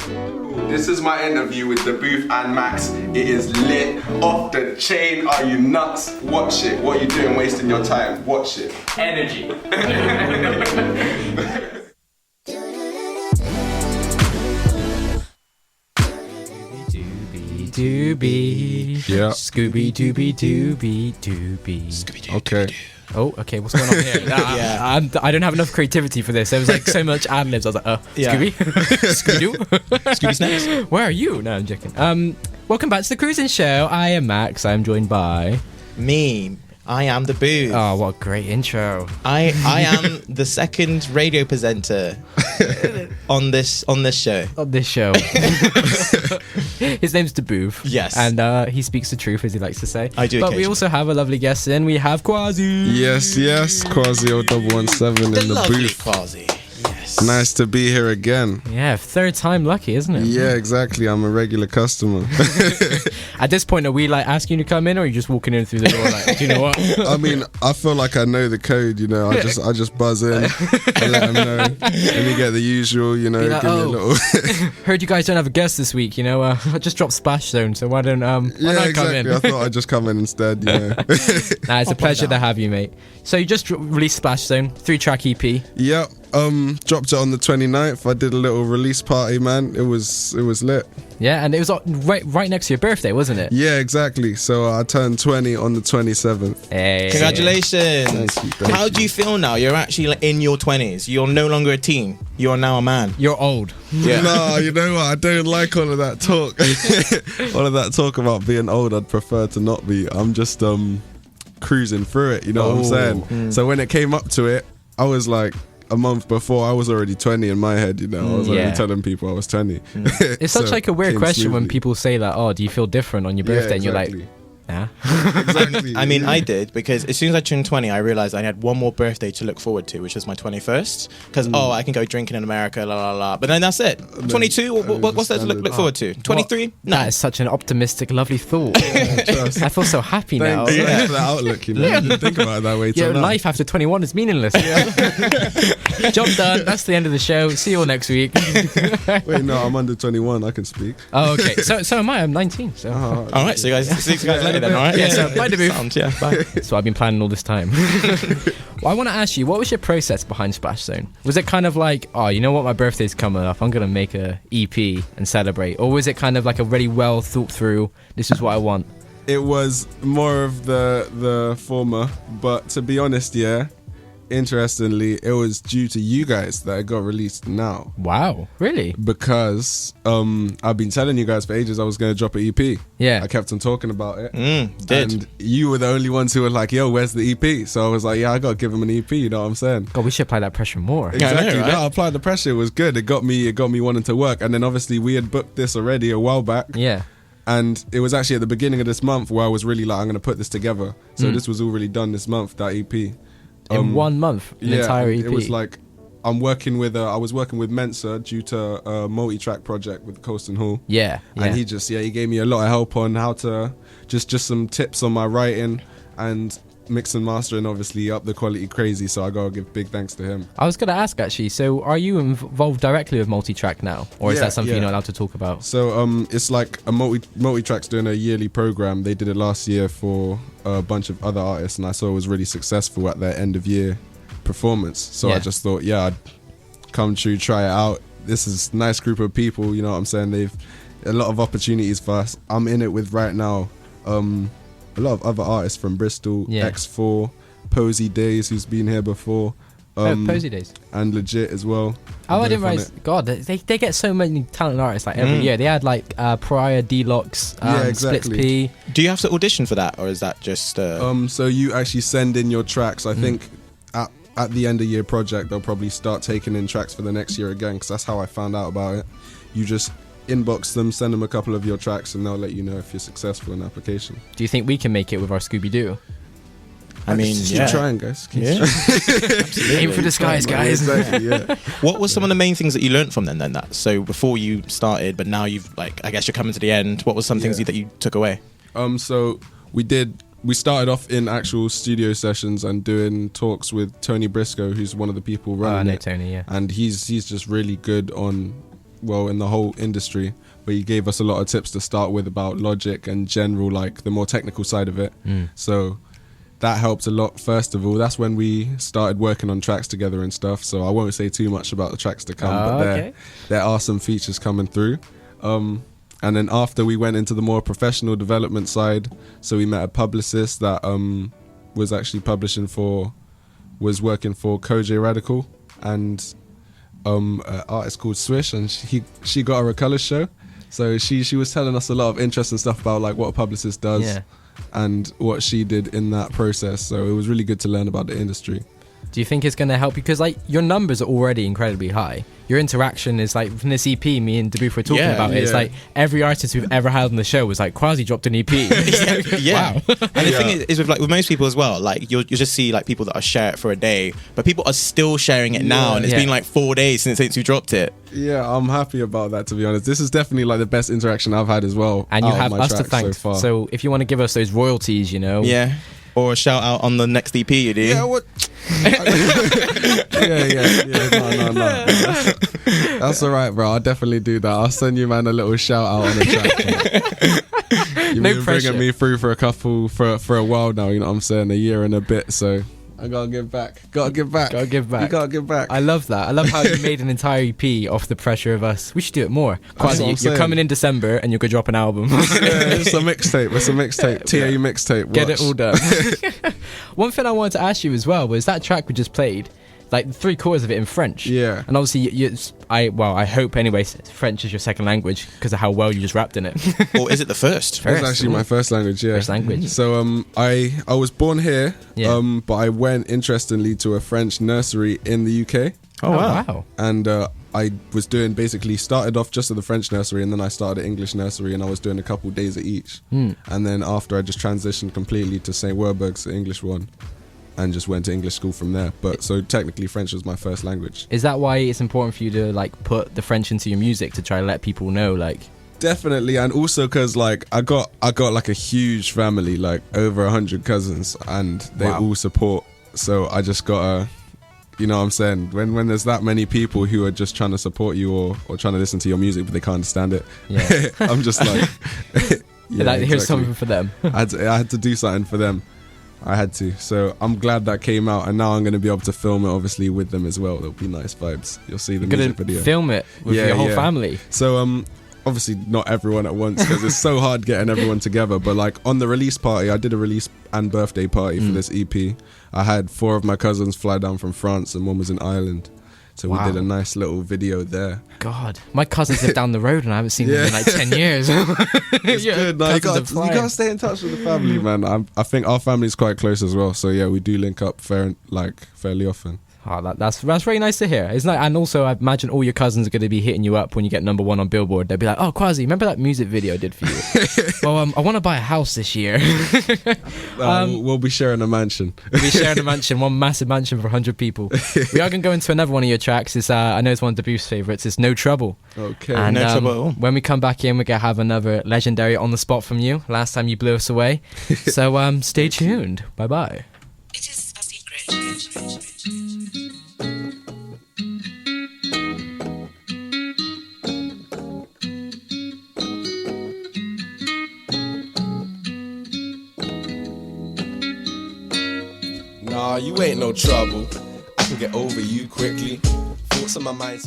This is my interview with Daboothe and Maxx. It is lit, off the chain. Are you nuts? Watch it. What are you doing wasting your time? Watch it. Energy. Doobie. Yeah. Scooby Dooby Dooby Dooby. Okay. Oh, okay. What's going on here? I don't have enough creativity for this. There was like so much ad libs. I was like, Scooby, Scooby Doo, Scooby Snacks. Where are you? No, I'm joking. Welcome back to the Cruising Show. I am Max. I'm joined by Me. I am Daboothe. Oh, what a great intro. I am the second radio presenter on this show. On this show. His name's Daboothe. Yes. And he speaks the truth, as he likes to say. I do. But we also have a lovely guest in. We have Kwazi. Yes, Kwazi 0117 in the lovely booth. Kwazi. Yes. Nice to be here again. Yeah, third time lucky, isn't it? Yeah, exactly. I'm a regular customer. At this point, are we like asking you to come in, or are you just walking in through the door like, do you know what? I mean, I feel like I know the code, you know. I just buzz in and let them know. And you get the usual, you know, like, give me a little. Heard you guys don't have a guest this week, you know. I just dropped Splash Zone, so why don't I come in? I thought I'd just come in instead, you know. Nah, it's a pleasure to have you, mate. So you just released Splash Zone, 3-track EP. Yep. Dropped it on the 29th. I did a little release party, man. It was lit. Yeah, and it was right next to your birthday, wasn't it? Yeah, exactly. So I turned 20 on the 27th. Hey. Congratulations. Thank you. How do you feel now? You're actually like in your 20s. You're no longer a teen. You are now a man. You're old. Yeah. No, you know what? I don't like all of that talk. All of that talk about being old, I'd prefer to not be. I'm just cruising through it, you know what I'm saying? So when it came up to it, I was like, a month before, I was already 20 in my head, you know. I was already telling people I was 20. It's such like a weird question when people say that, oh, do you feel different on your birthday? And you're like, nah. Exactly. I mean, I did, because as soon as I turned 20, I realized I had one more birthday to look forward to, which was my 21st. Because, I can go drinking in America, la la la. But then that's it. 22, what's there to look forward to? 23? No. That is such an optimistic, lovely thought. I feel so happy now. Thanks for that outlook, you know. You didn't think about it that way. Your life after 21 is meaningless. Job done. That's the end of the show. See you all next week. Wait, no, I'm under 21. I can speak. Oh, okay. So am I. I'm 19. So. All right, so you guys later then, all right? Yeah, so bye, Daboothe. Sounds, yeah, bye. So I've been planning all this time. Well, I want to ask you, what was your process behind Splash Zone? Was it kind of like, oh, you know what, my birthday's coming up, I'm going to make a EP and celebrate? Or was it kind of like a really well thought through, this is what I want? It was more of the former, but to be honest, interestingly, it was due to you guys that it got released now. Wow, really? Because I've been telling you guys for ages I was going to drop an EP. Yeah. I kept on talking about it. Did. And you were the only ones who were like, yo, where's the EP? So I was like, yeah, I got to give him an EP, you know what I'm saying? God, we should apply that pressure more. Exactly. I know, right? No, I applied the pressure. It was good. It got me wanting to work. And then obviously we had booked this already a while back. Yeah. And it was actually at the beginning of this month where I was really like, I'm going to put this together. So this was already done this month, that EP. In 1 month, an entire EP. It was like, I was working with Mensa due to a multi-track project with Coast and Hall. Yeah. And he gave me a lot of help on how to, just some tips on my writing and mix and mastering, obviously up the quality crazy. So I gotta give big thanks to him. I was going to ask actually, so are you involved directly with multi-track now? Or is that something you're not allowed to talk about? So it's like a multi-track's doing a yearly program. They did it last year for a bunch of other artists, and I saw it was really successful at their end of year performance. So I just thought, I'd come true, try it out. This is a nice group of people, you know what I'm saying? They've a lot of opportunities for us. I'm in it with right now a lot of other artists from Bristol, X4, Posey Days, who's been here before. Posey Days. And Legit as well. Oh, I didn't realize. God, they get so many talented artists like every year. They had like Prior, D-Locks, Splits P. Do you have to audition for that, or is that just... So you actually send in your tracks. I think at the end of year project, they'll probably start taking in tracks for the next year again, because that's how I found out about it. You just inbox them, send them a couple of your tracks, and they'll let you know if you're successful in application. Do you think we can make it with our Scooby-Doo? I mean, keep trying, guys. Yeah. Aim for the skies, guys. Exactly, yeah. What were some of the main things that you learned from then? That so before you started, but now you've I guess you're coming to the end. What were some things that you took away? So we started off in actual studio sessions and doing talks with Tony Briscoe, who's one of the people running it. Tony, yeah. And he's just really good on in the whole industry. But he gave us a lot of tips to start with about Logic and general, like the more technical side of it. So that helped a lot. First of all, that's when we started working on tracks together and stuff. So I won't say too much about the tracks to come, but there are some features coming through. And then after, we went into the more professional development side. So we met a publicist that was actually was working for Koj Radical, and an artist called Swish, and she got her a colour show. So she was telling us a lot of interesting stuff about like what a publicist does and what she did in that process. So it was really good to learn about the industry. Do you think it's going to help you? Because like your numbers are already incredibly high. Your interaction is like, from this EP, me and Daboothe were talking about it. It's like every artist we've ever had on the show was like, Kwazi dropped an EP. Wow. And the thing is with most people as well, like you'll just see like people that are share it for a day, but people are still sharing it now, and it's been like 4 days since you dropped it. Yeah, I'm happy about that, to be honest. This is definitely like the best interaction I've had as well. And you have us to thank. So if you want to give us those royalties, you know. Yeah. Or a shout out on the next EP you do. Yeah, what? No. That's all right, bro. I'll definitely do that. I'll send you, man, a little shout out on the track. You've been bringing me through for a while now, you know what I'm saying? A year and a bit, so I gotta give back. You gotta give back. I love that. I love how you made an entire EP off the pressure of us. We should do it more. Kwazi, you're coming in December and you're gonna drop an album. It's a mixtape. TAE mixtape. Get it all done. One thing I wanted to ask you as well was that track we just played, like 3/4 of it in French. Yeah. And obviously, I hope anyway, French is your second language because of how well you just rapped in it. Or is it the first? It's actually my first language, yeah. First language. So I was born here, but I went, interestingly, to a French nursery in the UK. Oh, wow. And I was started off just at the French nursery, and then I started at English nursery, and I was doing a couple days at each. And then after, I just transitioned completely to St. Werburgh's, the English one, and just went to English school from there. But so technically French was my first language. Is that why it's important for you to like put the French into your music, to try to let people know, like? Definitely. And also because like I got like a huge family, like over 100 cousins, and they all support. So I just gotta, you know what I'm saying, when there's that many people who are just trying to support you or trying to listen to your music but they can't understand it, I'm just like here's something for them. I had to do something for them. I had to. So I'm glad that came out, and now I'm going to be able to film it obviously with them as well. It'll be nice vibes. You'll see the music video. Film it with your whole family. So obviously not everyone at once, because it's so hard getting everyone together, but like on the release party, I did a release and birthday party for this EP. I had 4 of my cousins fly down from France, and one was in Ireland. So we did a nice little video there. God, my cousins live down the road and I haven't seen them in like 10 years. It's good. No, you gotta stay in touch with the family, man. I think our family's quite close as well. So yeah, we do link up fairly often. Oh, that's very nice to hear. It's and also I imagine all your cousins are going to be hitting you up when you get #1 on Billboard. They'll be like, "Oh, Kwazi, remember that music video I did for you? Well, I want to buy a house this year." We'll be sharing a mansion. We'll be sharing a mansion, one massive mansion for 100 people. We are going to go into another one of your tracks. It's I know it's one of Daboothe's favourites. It's No Trouble. Okay. And, No trouble at all. When we come back in, we're going to have another legendary on the spot from you. Last time you blew us away. So stay tuned. Bye bye. It is a secret. Nah, you ain't no trouble. I can get over you quickly. Thoughts on my mind.